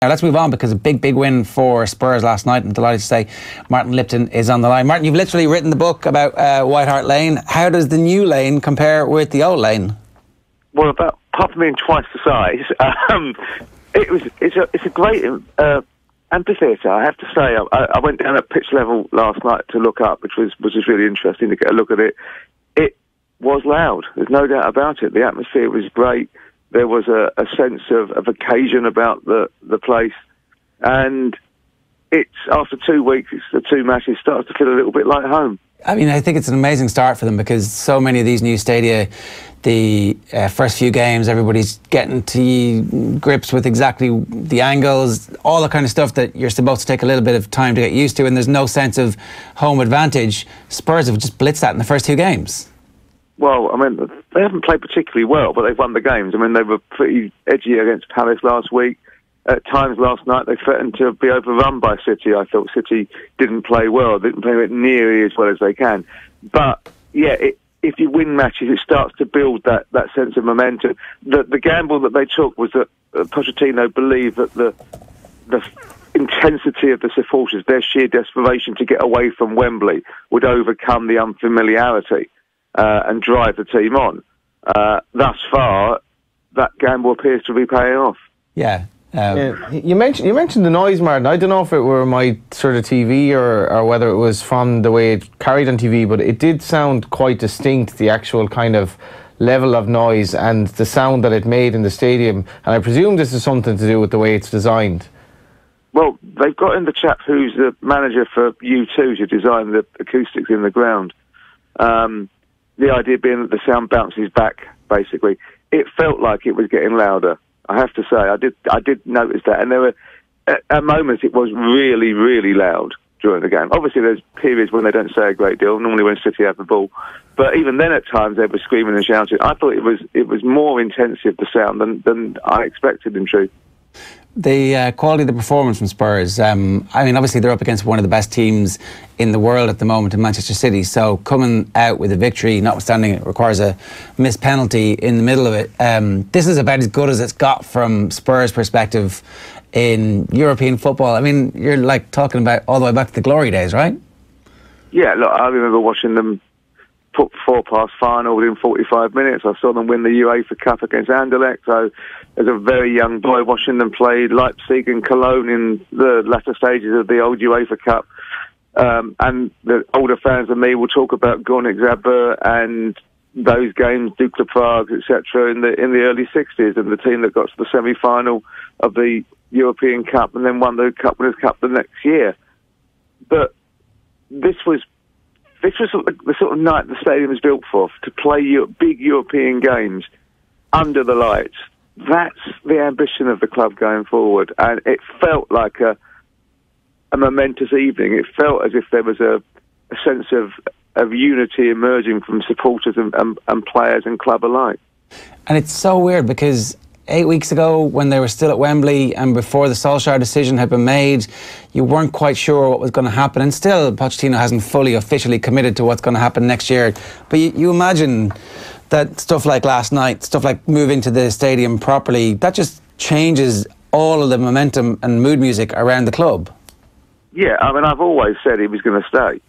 Now let's move on, because a big win for Spurs last night. I'm delighted to say Martin Lipton is on the line. Martin, you've literally written the book about White Hart Lane. How does the new lane compare with the old lane? Well, apart from being twice the size, it's a great amphitheatre. I have to say, I went down at pitch level last night to look up, which was just really interesting to get a look at it. It was loud. There's no doubt about it. The atmosphere was great. There was a sense of occasion about the place, and it's after 2 weeks, the two matches starts to feel a little bit like home. I mean, I think it's an amazing start for them, because so many of these new stadia, the first few games, everybody's getting to grips with exactly the angles, all the kind of stuff that you're supposed to take a little bit of time to get used to, and there's no sense of home advantage. Spurs have just blitzed that in the first 2 games. Well, I mean, they haven't played particularly well, but they've won the games. I mean, they were pretty edgy against Palace last week. At times last night, they threatened to be overrun by City. I thought City didn't play well, didn't play it nearly as well as they can. But, yeah, if you win matches, it starts to build that sense of momentum. The gamble that they took was that Pochettino believed that the intensity of the supporters, their sheer desperation to get away from Wembley, would overcome the unfamiliarity and drive the team on. Thus far, that gamble appears to be paying off. Yeah. You mentioned the noise, Martin. I don't know if it were my sort of TV or whether it was from the way it carried on TV, but it did sound quite distinct, the actual kind of level of noise and the sound that it made in the stadium. And I presume this is something to do with the way it's designed. Well, they've got in the chap who's the manager for U2 to design the acoustics in the ground. The idea being that the sound bounces back, basically. It felt like it was getting louder. I have to say, I did notice that, and there were at moments it was really, really loud during the game. Obviously, there's periods when they don't say a great deal. Normally, when City have the ball, but even then, at times they were screaming and shouting. I thought it was more intensive, the sound, than I expected. In truth, the quality of the performance from Spurs. I mean, obviously they're up against one of the best teams in the world at the moment in Manchester City. So coming out with a victory, notwithstanding it requires a missed penalty in the middle of it, this is about as good as it's got from Spurs' perspective in European football. I mean, you're like talking about all the way back to the glory days, right? Yeah, look, I remember watching them put 4 past final within 45 minutes. I saw them win the UEFA Cup against Anderlecht. So as a very young boy, watching them play Leipzig and Cologne in the latter stages of the old UEFA Cup. And the older fans than me will talk about Gornik Zabrze and those games, Dukla Prague, etc., in the early 60s, and the team that got to the semi-final of the European Cup and then won the Cup Winners' Cup the next year. But this was the sort of night the stadium was built for, to play big European games under the lights. That's the ambition of the club going forward, and it felt like a momentous evening. It felt as if there was a sense of unity emerging from supporters and players and club alike. And it's so weird, because 8 weeks ago, when they were still at Wembley and before the Solskjaer decision had been made, you weren't quite sure what was going to happen, and still Pochettino hasn't fully officially committed to what's going to happen next year. But you imagine that stuff like last night, stuff like moving to the stadium properly, that just changes all of the momentum and mood music around the club. Yeah, I mean, I've always said he was going to stay.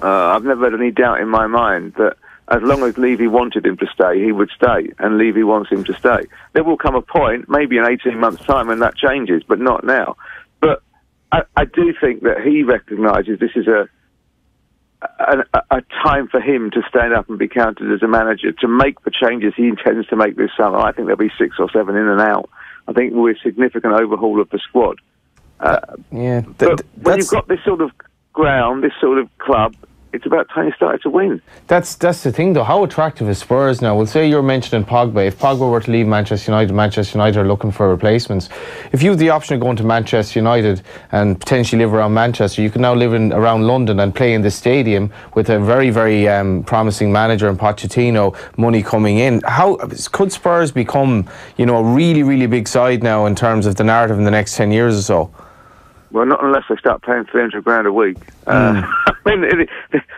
I've never had any doubt in my mind that as long as Levy wanted him to stay, he would stay, and Levy wants him to stay. There will come a point, maybe in 18 months' time, when that changes, but not now. But I do think that he recognises this is a time for him to stand up and be counted as a manager, to make the changes he intends to make this summer. I think there'll be 6 or 7 in and out. I think we're a significant overhaul of the squad. But when you've got this sort of ground, this sort of club, it's about time you started to win. That's the thing, though. How attractive is Spurs now? We'll say you're mentioning Pogba. If Pogba were to leave Manchester United are looking for replacements. If you have the option of going to Manchester United and potentially live around Manchester, you can now live around London and play in the stadium with a very, very promising manager in Pochettino, money coming in. How could Spurs become, a really, really big side now in terms of the narrative in the next 10 years or so? Well, not unless they start paying $300,000 a week. I mean,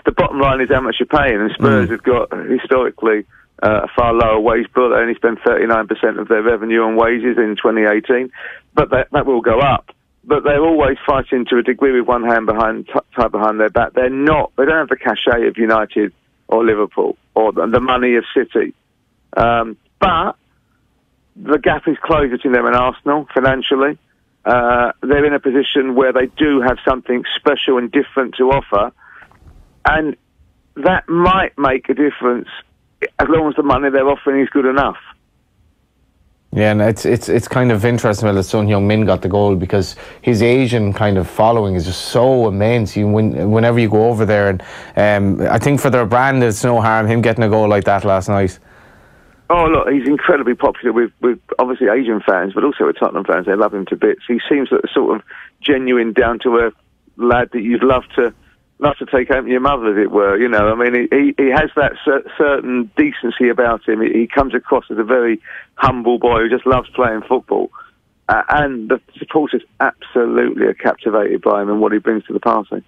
the bottom line is how much you're paying, and Spurs have got historically a far lower wage bill. They only spend 39% of their revenue on wages in 2018, but that will go up. But they're always fighting to a degree with one hand tied behind their back. They don't have the cachet of United or Liverpool or the money of City. But the gap is closed between them and Arsenal financially. They're in a position where they do have something special and different to offer, and that might make a difference as long as the money they're offering is good enough. Yeah, and it's kind of interesting that Son Heung-min got the goal, because his Asian kind of following is just so immense. Whenever you go over there, and I think for their brand, it's no harm him getting a goal like that last night. Oh, look, he's incredibly popular with obviously Asian fans, but also with Tottenham fans. They love him to bits. He seems like a sort of genuine, down-to-earth lad that you'd love to take home to your mother, as it were. You know, I mean, he has that certain decency about him. He comes across as a very humble boy who just loves playing football. And the supporters absolutely are captivated by him and what he brings to the party.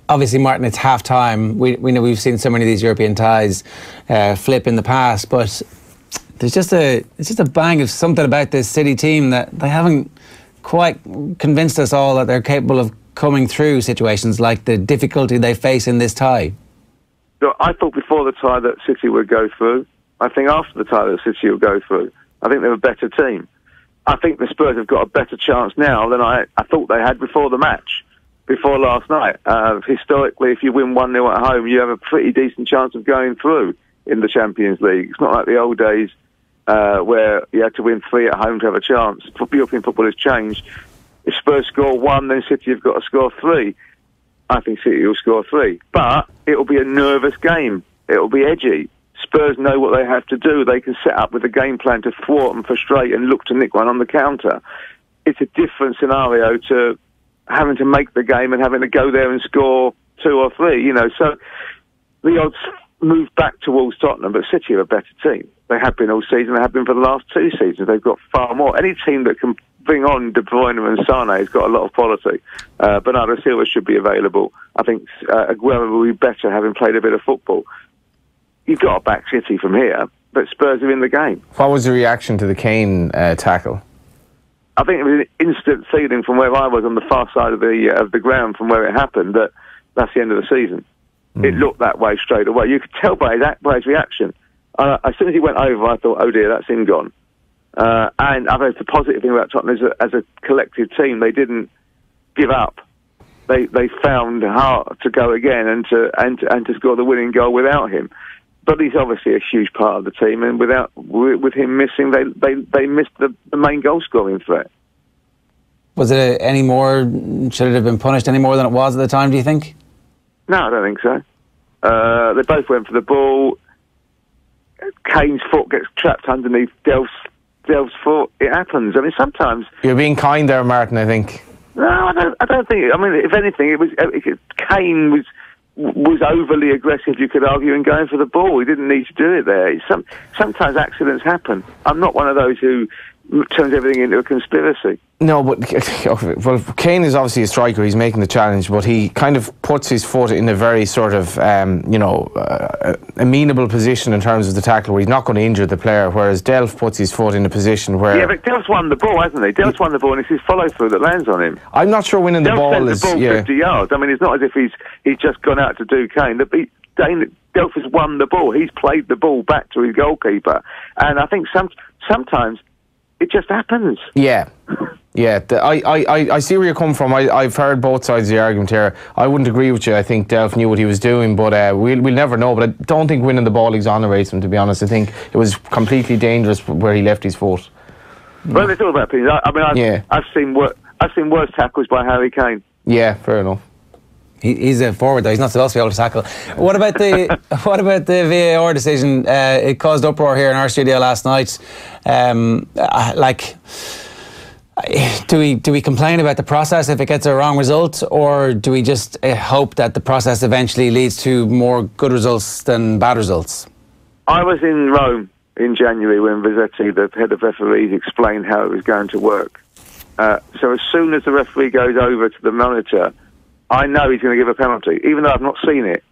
Obviously, Martin, it's half-time. We know we've seen so many of these European ties flip in the past, but it's just a bang of something about this City team that they haven't quite convinced us all that they're capable of coming through situations like the difficulty they face in this tie. So I thought before the tie that City would go through. I think after the tie that City will go through. I think they're a better team. I think the Spurs have got a better chance now than I thought they had before the match, before last night. Historically, if you win 1-0 at home, you have a pretty decent chance of going through in the Champions League. It's not like the old days where you had to win 3 at home to have a chance. European football has changed. If Spurs score 1, then City have got to score 3. I think City will score 3. But it'll be a nervous game. It'll be edgy. Spurs know what they have to do. They can set up with a game plan to thwart and frustrate and look to nick one on the counter. It's a different scenario to having to make the game and having to go there and score 2 or 3. You know, so the odds move back towards Tottenham, but City are a better team. They have been all season. They have been for the last 2 seasons. They've got far more. Any team that can bring on De Bruyne and Sane has got a lot of quality. Bernardo Silva should be available. I think Aguero will be better having played a bit of football. You've got to back City from here, but Spurs are in the game. What was the reaction to the Kane tackle? I think it was an instant feeling from where I was on the far side of the ground from where it happened that that's the end of the season. It looked that way straight away. You could tell by his reaction. As soon as he went over, I thought, oh dear, that's him gone. And I think the positive thing about Tottenham is that as a collective team, they didn't give up. They found hard to go again and to score the winning goal without him. But he's obviously a huge part of the team, and with him missing, they missed the main goal scoring threat. Was it any more? Should it have been punished any more than it was at the time, do you think? No, I don't think so. They both went for the ball. Kane's foot gets trapped underneath Delph's foot. It happens. I mean, sometimes You're being kind there, Martin, I think. No, I don't think. I mean, if anything, Kane was overly aggressive, you could argue, in going for the ball. He didn't need to do it there. Sometimes accidents happen. I'm not one of those who turns everything into a conspiracy. No, but well, Kane is obviously a striker. He's making the challenge, but he kind of puts his foot in a very sort of, amenable position in terms of the tackle, where he's not going to injure the player. Whereas Delph puts his foot in a position where but Delph's won the ball, hasn't he? Delph's won the ball, and it's his follow through that lands on him. I'm not sure winning the ball is 50 yards. I mean, it's not as if he's just gone out to do Kane. Delph has won the ball. He's played the ball back to his goalkeeper, and I think sometimes it just happens. Yeah. I see where you're coming from. I've heard both sides of the argument here. I wouldn't agree with you. I think Delph knew what he was doing, but we'll never know. But I don't think winning the ball exonerates him, to be honest. I think it was completely dangerous where he left his foot. Well, it's all about opinion. I've seen worse tackles by Harry Kane. Yeah, fair enough. He's a forward though. He's not supposed to be able to tackle. What about the VAR decision? It caused uproar here in our studio last night. Do we complain about the process if it gets a wrong result, or do we just hope that the process eventually leads to more good results than bad results? I was in Rome in January when Vizetti, the head of referees, explained how it was going to work. So as soon as the referee goes over to the monitor, I know he's going to give a penalty, even though I've not seen it.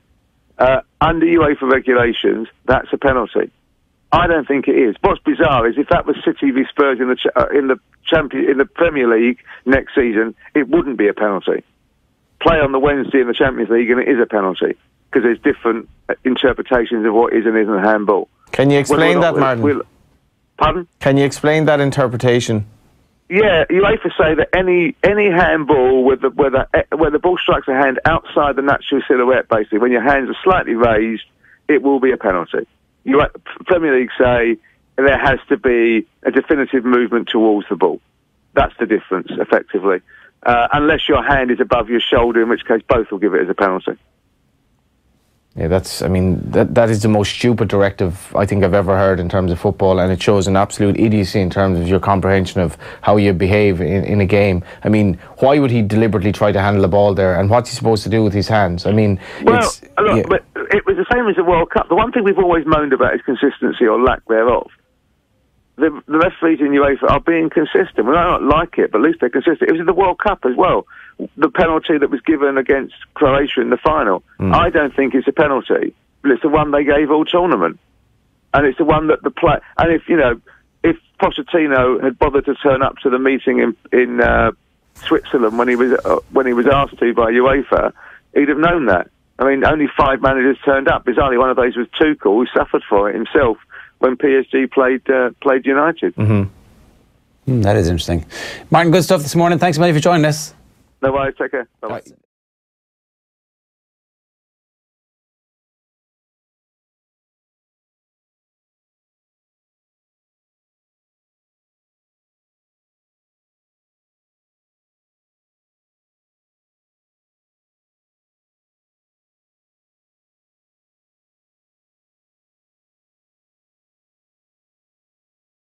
Under UEFA regulations, that's a penalty. I don't think it is. What's bizarre is if that was City v Spurs in the Premier League next season, it wouldn't be a penalty. Play on the Wednesday in the Champions League, and it is a penalty because there's different interpretations of what is and isn't handball. Can you explain that, Martin? Pardon? Can you explain that interpretation? Yeah, UEFA say that any handball where the ball strikes a hand outside the natural silhouette, basically, when your hands are slightly raised, it will be a penalty. Premier League say there has to be a definitive movement towards the ball. That's the difference, effectively. Unless your hand is above your shoulder, in which case both will give it as a penalty. Yeah, that is the most stupid directive I think I've ever heard in terms of football, and it shows an absolute idiocy in terms of your comprehension of how you behave in a game. I mean, why would he deliberately try to handle the ball there, and what's he supposed to do with his hands? I mean, but it was the same as the World Cup. The one thing we've always moaned about is consistency or lack thereof. The referees in UEFA are being consistent. We might not like it, but at least they're consistent. It was in the World Cup as well. The penalty that was given against Croatia in the final. I don't think it's a penalty, but it's the one they gave all tournament. And it's the one that the play. And if Pochettino had bothered to turn up to the meeting in Switzerland when he was asked to by UEFA, he'd have known that. I mean, only 5 managers turned up. Bizarrely, one of those was Tuchel, who suffered for it himself when PSG played United. That is interesting. Martin, good stuff this morning. Thanks a million for joining us. No worries. Take care. Bye-bye.